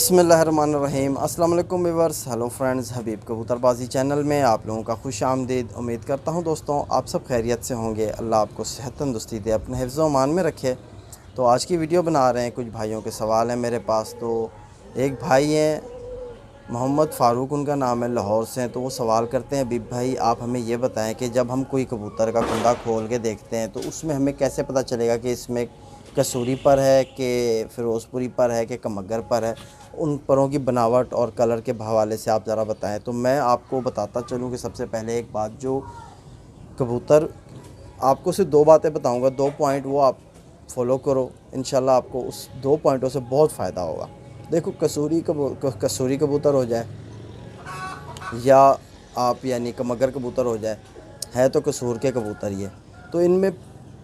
बिस्मिल्लाहिर्रहमानिर्रहीम। अस्सलाम वालेकुम व्यूअर्स, हेलो फ्रेंड्स, हबीब कबूतरबाजी चैनल में आप लोगों का खुश आमदीद। उम्मीद करता हूं दोस्तों आप सब खैरियत से होंगे। अल्लाह आपको सेहत तंदुरुस्ती दे, अपने हिफ्ज़ व अमान में रखे। तो आज की वीडियो बना रहे हैं, कुछ भाइयों के सवाल हैं मेरे पास। तो एक भाई हैं मोहम्मद फ़ारूक, उनका नाम है, लाहौर से हैं। तो वो सवाल करते हैं, हबीब भाई आप हमें ये बताएं कि जब हम कोई कबूतर का कुंडा खोल के देखते हैं तो उसमें हमें कैसे पता चलेगा कि इसमें कसूरी पर है कि फ़िरोज़पुरी पर है कि कमगर पर है। उन परों की बनावट और कलर के हवाले से आप ज़रा बताएं। तो मैं आपको बताता चलूँ कि सबसे पहले एक बात, जो कबूतर आपको सिर्फ दो बातें बताऊंगा, 2 पॉइंट, वो आप फॉलो करो। इंशाल्लाह आपको उस 2 पॉइंटों से बहुत फ़ायदा होगा। देखो, कसूरी कबूतर हो जाए या आप यानी कमगर कबूतर हो जाए, है तो कसूर के कबूतर ये। तो इनमें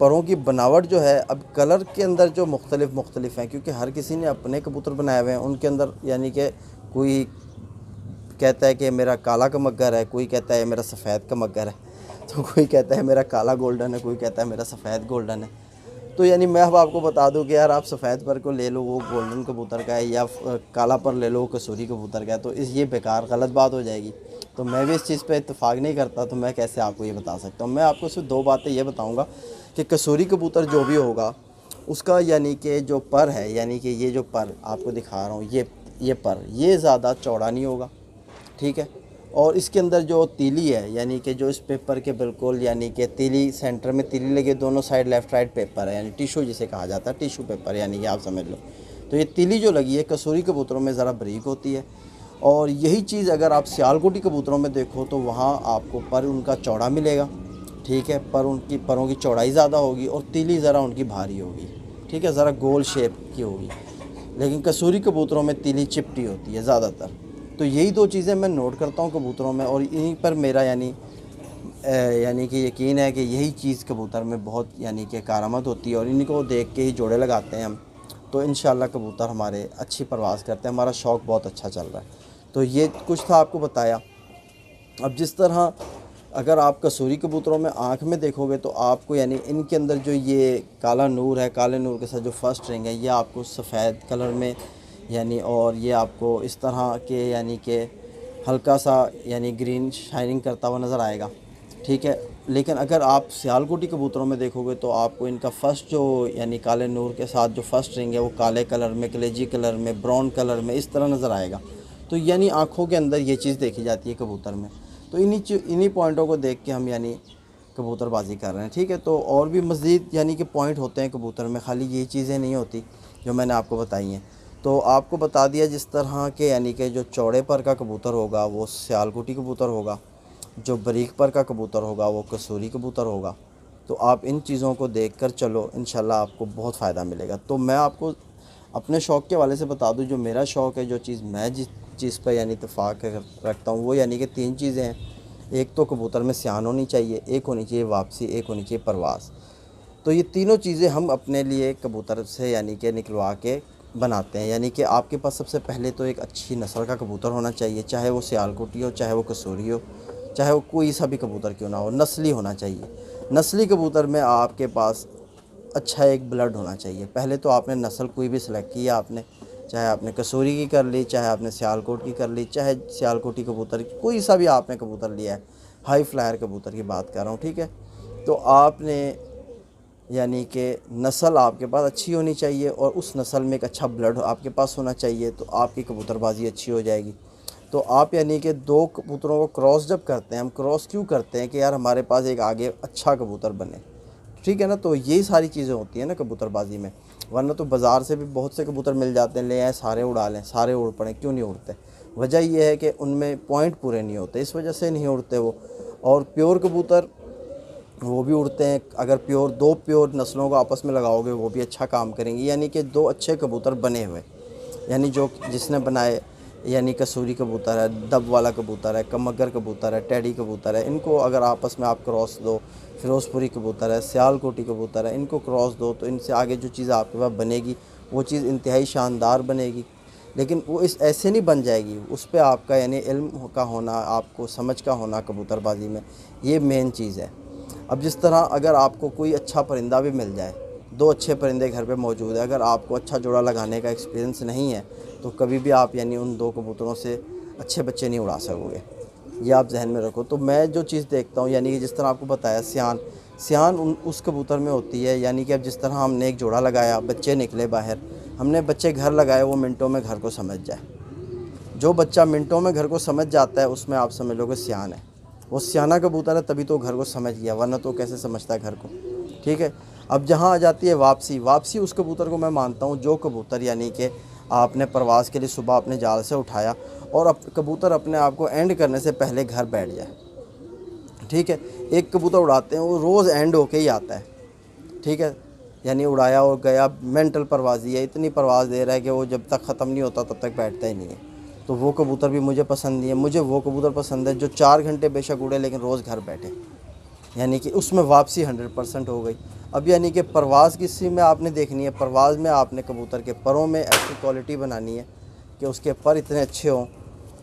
परों की बनावट जो है, अब कलर के अंदर जो मुख्तलिफ हैं, क्योंकि हर किसी ने अपने कबूतर बनाए हुए हैं। उनके अंदर यानी कि कोई कहता है कि मेरा काला कमगर है, कोई कहता है मेरा सफ़ेद कमगर है, तो कोई कहता है मेरा काला गोल्डन है, कोई कहता है मेरा सफ़ेद गोल्डन है। तो यानी मैं अब आपको बता दूं कि यार आप सफ़ेद पर को ले लो, वो गोल्डन कबूतर का है, या काला पर ले लो, वो कसूरी कबूतर का है। तो ये बेकार गलत बात हो जाएगी। तो मैं भी इस चीज़ पे इत्तेफाक नहीं करता, तो मैं कैसे आपको ये बता सकता हूँ। मैं आपको सिर्फ 2 बातें ये बताऊँगा कि कसूरी कबूतर जो भी होगा उसका यानी कि जो पर है, यानी कि ये जो पर आपको दिखा रहा हूँ, ये पर ये ज़्यादा चौड़ा नहीं होगा, ठीक है। और इसके अंदर जो तीली है, यानी कि जो इस पेपर के बिल्कुल यानी कि तीली, सेंटर में तीली लगे, दोनों साइड लेफ़्ट राइट पेपर है, यानी टिशू जिसे कहा जाता है, टिशू पेपर यानी कि आप समझ लो। तो ये तीली जो लगी है कसूरी कबूतरों में ज़रा बारीक होती है। और यही चीज़ अगर आप सियालकोटी कबूतरों में देखो तो वहाँ आपको पर उनका चौड़ा मिलेगा, ठीक है। पर उनकी परों की चौड़ाई ज़्यादा होगी और तीली ज़रा उनकी भारी होगी, ठीक है, ज़रा गोल शेप की होगी। लेकिन कसूरी कबूतरों में तीली चिपटी होती है ज़्यादातर। तो यही 2 चीज़ें मैं नोट करता हूँ कबूतरों में, और इन्हीं पर मेरा यानी कि यकीन है कि यही चीज़ कबूतर में बहुत यानी कि कारामद होती है, और इन्हीं को देख के ही जोड़े लगाते हैं हम। तो इंशाल्लाह कबूतर हमारे अच्छी परवाज़ करते हैं, हमारा शौक़ बहुत अच्छा चल रहा है। तो ये कुछ था आपको बताया। अब जिस तरह अगर आप कसूरी कबूतरों में आँख में देखोगे तो आपको यानी इनके अंदर जो ये काला नूर है, काले नूर के साथ जो फर्स्ट रिंग है, ये आपको सफ़ेद कलर में यानी, और ये आपको इस तरह के यानी कि हल्का सा यानी ग्रीन शाइनिंग करता हुआ नज़र आएगा, ठीक है। लेकिन अगर आप सियालकोटी कबूतरों में देखोगे तो आपको इनका फ़र्स्ट जो यानी काले नूर के साथ जो फर्स्ट रिंग है, वो काले कलर में, कलेजी कलर में, ब्राउन कलर में इस तरह नज़र आएगा। तो यानी आँखों के अंदर ये चीज़ देखी जाती है कबूतर में। तो इन्हीं पॉइंटों को देख के हम यानी कबूतरबाजी कर रहे हैं, ठीक है। तो और भी मज़ीद यानी कि पॉइंट होते हैं कबूतर में, खाली यही चीज़ें नहीं होती जो मैंने आपको बताई हैं। तो आपको बता दिया जिस तरह के यानी कि जो चौड़े पर का कबूतर होगा वो सियालकोटी कबूतर होगा, जो बारीक पर का कबूतर होगा वो कसूरी कबूतर होगा। तो आप इन चीज़ों को देखकर चलो, इंशाल्लाह आपको बहुत फ़ायदा मिलेगा। तो मैं आपको अपने शौक़ के हवाले से बता दूं, जो मेरा शौक़ है, जो चीज़ मैं जिस चीज़ पर यानी इत्तेफाक रखता हूँ, वो यानी कि 3 चीज़ें हैं। एक तो कबूतर में सियान होनी चाहिए, एक होनी चाहिए वापसी, एक होनी चाहिए परवाज़। तो ये तीनों चीज़ें हम अपने लिए कबूतर से यानी कि निकलवा के बनाते हैं। यानी कि आपके पास सबसे पहले तो एक अच्छी नस्ल का कबूतर होना चाहिए, चाहे वो सियालकोटी हो, चाहे वो कसूरी हो, चाहे वो कोई सा भी कबूतर क्यों ना हो, नस्ली होना चाहिए। नस्ली कबूतर में आपके पास अच्छा एक ब्लड होना चाहिए। पहले तो आपने नस्ल कोई भी सिलेक्ट किया, आपने चाहे आपने कसूरी की कर ली, चाहे आपने सियालकोट की कर ली, चाहे सियालकोटी कबूतर की, कोई सा भी आपने कबूतर लिया है, हाई फ्लायर कबूतर की बात कर रहा हूँ, ठीक है। तो आपने यानी कि नस्ल आपके पास अच्छी होनी चाहिए, और उस नस्ल में एक अच्छा ब्लड आपके पास होना चाहिए, तो आपकी कबूतरबाजी अच्छी हो जाएगी। तो आप यानी कि 2 कबूतरों को क्रॉस जब करते हैं, हम क्रॉस क्यों करते हैं कि यार हमारे पास एक आगे अच्छा कबूतर बने, ठीक है ना। तो यही सारी चीज़ें होती हैं ना कबूतरबाजी में। वरना तो बाज़ार से भी बहुत से कबूतर मिल जाते हैं, ले आए सारे उड़ा लें, सारे उड़ पड़े, क्यों नहीं उड़ते? वजह यह है कि उनमें पॉइंट पूरे नहीं होते, इस वजह से नहीं उड़ते वो। और प्योर कबूतर वो भी उड़ते हैं। अगर 2 प्योर नस्लों को आपस में लगाओगे वो भी अच्छा काम करेंगी, यानी कि 2 अच्छे कबूतर बने हुए, यानी जो जिसने बनाए, यानी कसूरी कबूतर है, दब वाला कबूतर है, कमगर कबूतर है, टेडी कबूतर है, इनको अगर आपस में आप क्रॉस दो, फ़िरोज़पुरी कबूतर है, सियालकोटी कबूतर है, इनको क्रॉस दो, तो इनसे आगे जो चीज़ आपके पास बनेगी वो चीज़ इंतहाई शानदार बनेगी। लेकिन वो इस ऐसे नहीं बन जाएगी, उस पर आपका यानी इल्म का होना, आपको समझ का होना कबूतरबाजी में, ये मेन चीज़ है। अब जिस तरह अगर आपको कोई अच्छा परिंदा भी मिल जाए, 2 अच्छे परिंदे घर पे मौजूद है, अगर आपको अच्छा जोड़ा लगाने का एक्सपीरियंस नहीं है तो कभी भी आप यानी उन 2 कबूतरों से अच्छे बच्चे नहीं उड़ा सकोगे, ये आप जहन में रखो। तो मैं जो चीज़ देखता हूँ यानी कि जिस तरह आपको बताया सियान उस कबूतर में होती है, यानी कि अब जिस तरह हमने एक जोड़ा लगाया, बच्चे निकले बाहर, हमने बच्चे घर लगाए, वो मिनटों में घर को समझ जाए। जो बच्चा मिनटों में घर को समझ जाता है उसमें आप समझ लोगे सियान है, वो सियाना कबूतर है, तभी तो घर को समझ गया, वरना तो कैसे समझता है घर को। ठीक है। अब जहाँ आ जाती है वापसी उस कबूतर को मैं मानता हूँ जो कबूतर यानी कि आपने परवाज़ के लिए सुबह अपने जाल से उठाया और कबूतर अपने आप को एंड करने से पहले घर बैठ जाए। ठीक है। एक कबूतर उड़ाते हैं वो रोज़ एंड होके ही आता है। ठीक है। यानी उड़ाया और गया, मेंटल परवाज़ी है, इतनी परवाज़ दे रहा है कि वो जब तक ख़त्म नहीं होता तब तक बैठता ही नहीं है। तो वो कबूतर भी मुझे पसंद नहीं है। मुझे वो कबूतर पसंद है जो 4 घंटे बेशक उड़े लेकिन रोज़ घर बैठे, यानी कि उसमें वापसी 100% हो गई। अब यानी कि परवाज़ किसी में आपने देखनी है, परवाज़ में आपने कबूतर के परों में ऐसी क्वालिटी बनानी है कि उसके पर इतने अच्छे हों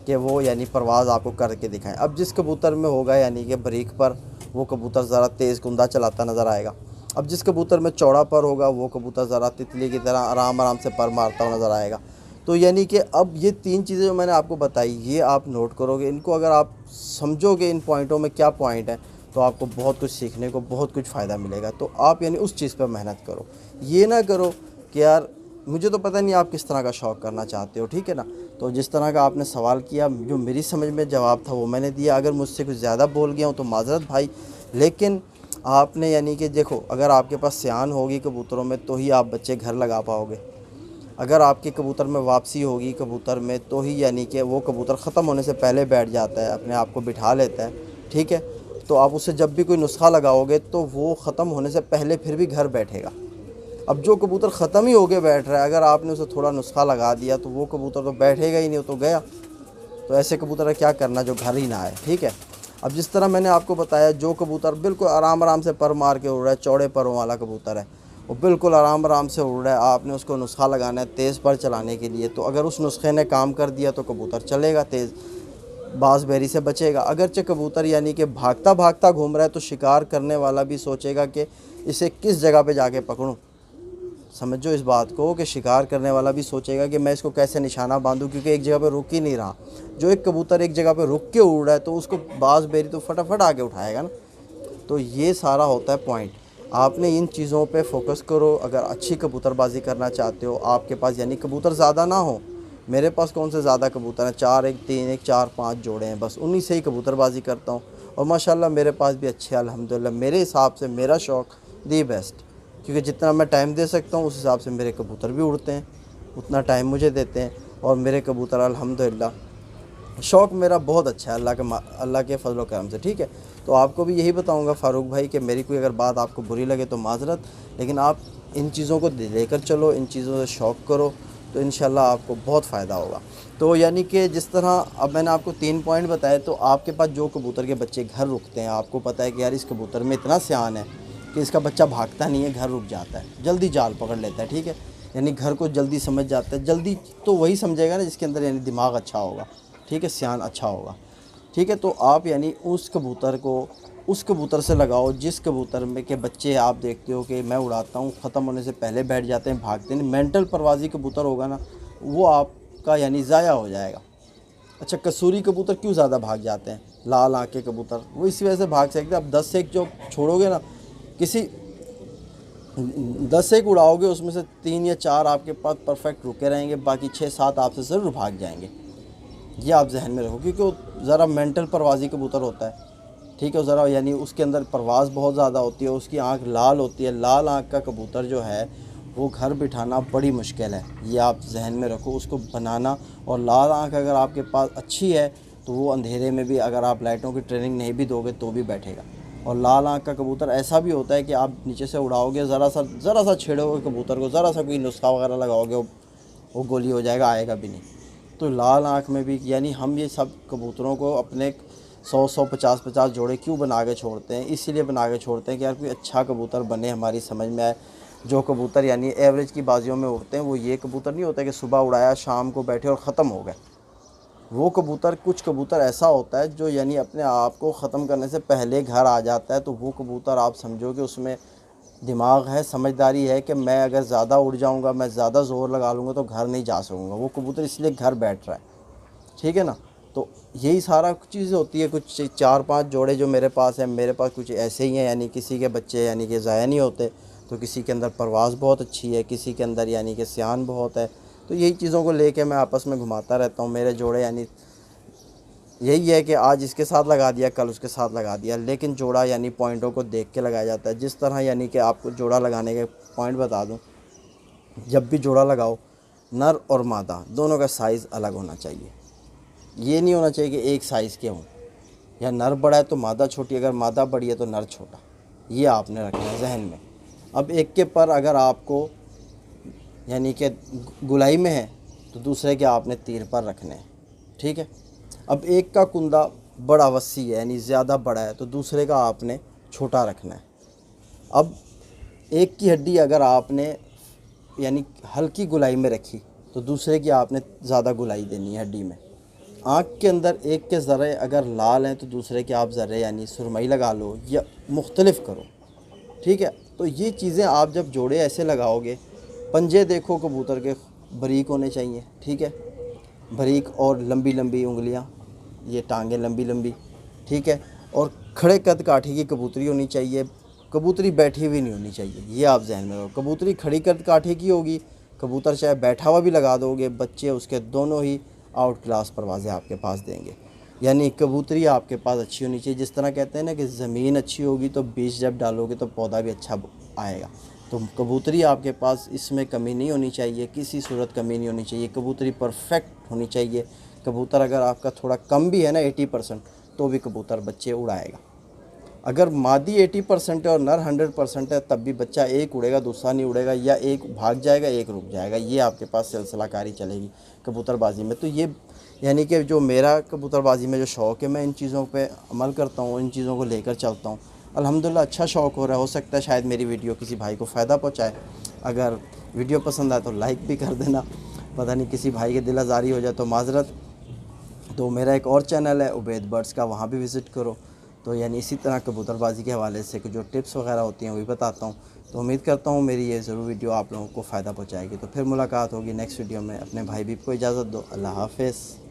कि वो यानी परवाज़ आपको करके दिखाएं। अब जिस कबूतर में होगा यानी कि बरीक पर, वो कबूतर ज़रा तेज़ कुंदा चलाता नज़र आएगा। अब जिस कबूतर में चौड़ा पर होगा वो कबूतर ज़रा तितली की तरह आराम आराम से पर मारता हुआ नज़र आएगा। तो यानी कि अब ये 3 चीज़ें जो मैंने आपको बताई, ये आप नोट करोगे, इनको अगर आप समझोगे इन पॉइंटों में क्या पॉइंट है, तो आपको बहुत कुछ सीखने को, बहुत कुछ फ़ायदा मिलेगा। तो आप यानी उस चीज़ पर मेहनत करो, ये ना करो कि यार मुझे तो पता नहीं आप किस तरह का शौक़ करना चाहते हो। ठीक है ना। तो जिस तरह का आपने सवाल किया, जो मेरी समझ में जवाब था वो मैंने दिया। अगर मुझसे कुछ ज़्यादा बोल गया हूँ तो माज़रत भाई, लेकिन आपने यानी कि देखो, अगर आपके पास सियान होगी कबूतरों में तो ही आप बच्चे घर लगा पाओगे। अगर आपके कबूतर में वापसी होगी कबूतर में तो ही यानी कि वो कबूतर ख़त्म होने से पहले बैठ जाता है, अपने आप को बिठा लेता है। ठीक है। तो आप उसे जब भी कोई नुस्खा लगाओगे तो वो ख़त्म होने से पहले फिर भी घर बैठेगा। अब जो कबूतर ख़त्म ही हो के बैठ रहा है, अगर आपने उसे थोड़ा नुस्खा लगा दिया तो वो कबूतर तो बैठेगा ही नहीं, वो तो गया। तो ऐसे कबूतर का क्या करना जो घर ही ना आए। ठीक है। अब जिस तरह मैंने आपको बताया, जो कबूतर बिल्कुल आराम आराम से पर मार के उड़ रहा है, चौड़े परों वाला कबूतर है, वो बिल्कुल आराम आराम से उड़ रहा है, आपने उसको नुस्खा लगाना है तेज़ पर चलाने के लिए। तो अगर उस नुस्खे ने काम कर दिया तो कबूतर चलेगा तेज़, बाज़बेरी से बचेगा। अगरचे कबूतर यानी कि भागता भागता घूम रहा है तो शिकार करने वाला भी सोचेगा कि इसे किस जगह पे जाके पकड़ूं। समझो इस बात को कि शिकार करने वाला भी सोचेगा कि मैं इसको कैसे निशाना बांधूं, क्योंकि एक जगह पे रुक ही नहीं रहा। जो एक कबूतर एक जगह पे रुक के उड़ रहा है तो उसको बाज़बेरी तो फटाफट आगे उठाएगा ना। तो ये सारा होता है पॉइंट। आपने इन चीज़ों पे फोकस करो। अगर अच्छी कबूतरबाजी करना चाहते हो, आपके पास यानी कबूतर ज़्यादा ना हो, मेरे पास कौन से ज़्यादा कबूतर हैं, 4 1 3 1 4 5 जोड़े हैं, बस उन्हीं से ही कबूतरबाजी करता हूँ। और माशाल्लाह मेरे पास भी अच्छे हैं अल्हम्दुलिल्लाह। मेरे हिसाब से मेरा शौक़ दी बेस्ट, क्योंकि जितना मैं टाइम दे सकता हूँ उस हिसाब से मेरे कबूतर भी उड़ते हैं, उतना टाइम मुझे देते हैं। और मेरे कबूतर अल्हम्दुलिल्लाह शौक़ मेरा बहुत अच्छा है अल्लाह के फजल व करम से। ठीक है। तो आपको भी यही बताऊंगा फ़ारूक भाई कि मेरी कोई अगर बात आपको बुरी लगे तो माज़रत, लेकिन आप इन चीज़ों को लेकर चलो, इन चीज़ों से शौक़ करो, तो इंशाल्लाह आपको बहुत फ़ायदा होगा। तो यानी कि जिस तरह अब मैंने आपको 3 पॉइंट बताए, तो आपके पास जो कबूतर के बच्चे घर रुकते हैं, आपको पता है कि यार इस कबूतर में इतना सियान है कि इसका बच्चा भागता नहीं है, घर रुक जाता है, जल्दी जाल पकड़ लेता है। ठीक है। यानी घर को जल्दी समझ जाता है। जल्दी तो वही समझेगा ना जिसके अंदर यानी दिमाग अच्छा होगा। ठीक है। सियान अच्छा होगा। ठीक है। तो आप यानी उस कबूतर को उस कबूतर से लगाओ जिस कबूतर में के बच्चे आप देखते हो कि मैं उड़ाता हूँ ख़त्म होने से पहले बैठ जाते हैं, भागते नहीं। मेंटल परवाज़ी कबूतर होगा ना, वो आपका यानी ज़ाया हो जाएगा। अच्छा, कसूरी कबूतर क्यों ज़्यादा भाग जाते हैं, लाल आँख के कबूतर, वो इसी वजह से भाग सकते हैं। अब 10 से 1 जो छोड़ोगे ना, किसी 10 से 1 उड़ाओगे उसमें से 3 या 4 आपके पास परफेक्ट रुके रहेंगे, बाकी 6-7 आपसे ज़रूर भाग जाएंगे। ये आप जहन में रखो, क्योंकि वो ज़रा मेंटल परवाज़ी कबूतर होता है। ठीक है। ज़रा यानी उसके अंदर परवाज़ बहुत ज़्यादा होती है, उसकी आँख लाल होती है। लाल आँख का कबूतर जो है वो घर बिठाना बड़ी मुश्किल है, ये आप जहन में रखो, उसको बनाना। और लाल आँख अगर आपके पास अच्छी है तो वो अंधेरे में भी, अगर आप लाइटों की ट्रेनिंग नहीं भी दोगे तो भी बैठेगा। और लाल आँख का कबूतर ऐसा भी होता है कि आप नीचे से उड़ाओगे, ज़रा सा छेड़ोगे कबूतर को, ज़रा सा कोई नुस्खा वगैरह लगाओगे, वो गोली हो जाएगा, आएगा भी नहीं। तो लाल आँख में भी यानी हम ये सब कबूतरों को अपने 100 50 जोड़े क्यों बना के छोड़ते हैं, इसीलिए बना के छोड़ते हैं कि यार कोई अच्छा कबूतर बने, हमारी समझ में आए। जो कबूतर यानी एवरेज की बाजियों में उड़ते हैं, वो ये कबूतर नहीं होता कि सुबह उड़ाया शाम को बैठे और ख़त्म हो गए। वो कबूतर, कुछ कबूतर ऐसा होता है जो यानी अपने आप को ख़त्म करने से पहले घर आ जाता है। तो वो कबूतर आप समझो कि उसमें दिमाग है, समझदारी है कि मैं अगर ज़्यादा उड़ जाऊंगा, मैं ज़्यादा ज़ोर लगा लूँगा तो घर नहीं जा सकूँगा। वो कबूतर इसलिए घर बैठ रहा है, ठीक है ना। तो यही सारा चीज़ होती है। कुछ 4-5 जोड़े जो मेरे पास हैं, मेरे पास कुछ ऐसे ही हैं, यानी किसी के बच्चे यानी कि ज़ाया नहीं होते, तो किसी के अंदर परवाज़ बहुत अच्छी है, किसी के अंदर यानी कि सियान बहुत है। तो यही चीज़ों को लेके मैं आपस में घुमाता रहता हूँ। मेरे जोड़े यानी यही है कि आज इसके साथ लगा दिया, कल उसके साथ लगा दिया, लेकिन जोड़ा यानी पॉइंटों को देख के लगाया जाता है। जिस तरह यानी कि आपको जोड़ा लगाने के पॉइंट बता दूं, जब भी जोड़ा लगाओ, नर और मादा दोनों का साइज़ अलग होना चाहिए। ये नहीं होना चाहिए कि एक साइज़ के हों, या नर बड़ा है तो मादा छोटी, अगर मादा बड़ी है तो नर छोटा। ये आपने रखना है जहन में। अब एक के पर अगर आपको यानी कि गुलाई में है तो दूसरे के आपने तीर पर रखने हैं, ठीक है। अब एक का कुंदा बड़ा वसी है यानी ज़्यादा बड़ा है तो दूसरे का आपने छोटा रखना है। अब एक की हड्डी अगर आपने यानी हल्की गुलाई में रखी तो दूसरे की आपने ज़्यादा गुलाई देनी है हड्डी में। आँख के अंदर एक के ज़र्रे अगर लाल हैं तो दूसरे के आप ज़र्रे यानी सुरमई लगा लो या मुख्तलिफ करो, ठीक है। तो ये चीज़ें आप जब जोड़े ऐसे लगाओगे, पंजे देखो कबूतर के बारीक होने चाहिए, ठीक है, बारीक और लंबी लंबी उंगलियां, ये टांगें लंबी लंबी, ठीक है। और खड़े कद काठी की कबूतरी होनी चाहिए, कबूतरी बैठी हुई नहीं होनी चाहिए। ये आप जहन में रखो। कबूतरी खड़ी कद काठी की होगी, कबूतर चाहे बैठा हुआ भी लगा दोगे, बच्चे उसके दोनों ही आउट क्लास परवाज़ें आपके पास देंगे। यानी कबूतरी आपके पास अच्छी होनी चाहिए। जिस तरह कहते हैं ना कि ज़मीन अच्छी होगी तो बीज जब डालोगे तो पौधा भी अच्छा आएगा। तो कबूतरी आपके पास इसमें कमी नहीं होनी चाहिए, किसी सूरत कमी नहीं होनी चाहिए। कबूतरी परफेक्ट होनी चाहिए। कबूतर अगर आपका थोड़ा कम भी है ना 80%, तो भी कबूतर बच्चे उड़ाएगा। अगर मादी 80% है और नर 100% है, तब भी बच्चा एक उड़ेगा, दूसरा नहीं उड़ेगा, या एक भाग जाएगा, एक रुक जाएगा। ये आपके पास सिलसिलाकारी चलेगी कबूतरबाजी में। तो ये यानी कि जो मेरा कबूतरबाजी में जो शौक़ है, मैं इन चीज़ों पे अमल करता हूँ, इन चीज़ों को लेकर चलता हूँ। अल्हम्दुलिल्लाह अच्छा शौक़ हो रहा है। हो सकता है शायद मेरी वीडियो किसी भाई को फ़ायदा पहुँचाए। अगर वीडियो पसंद आए तो लाइक भी कर देना। पता नहीं किसी भाई के दिल आज़ारी हो जाए तो माज़रत। तो मेरा एक और चैनल है उबैद बर्ड्स का, वहाँ भी विज़िट करो। तो यानी इसी तरह कबूतरबाजी के हवाले से जो टिप्स वगैरह होती हैं वही बताता हूँ। तो उम्मीद करता हूँ मेरी ये ज़रूर वीडियो आप लोगों को फ़ायदा पहुँचाएगी। तो फिर मुलाकात होगी नेक्स्ट वीडियो में। अपने भाई बीप को इजाज़त दो। अल्लाह हाफ़िज़।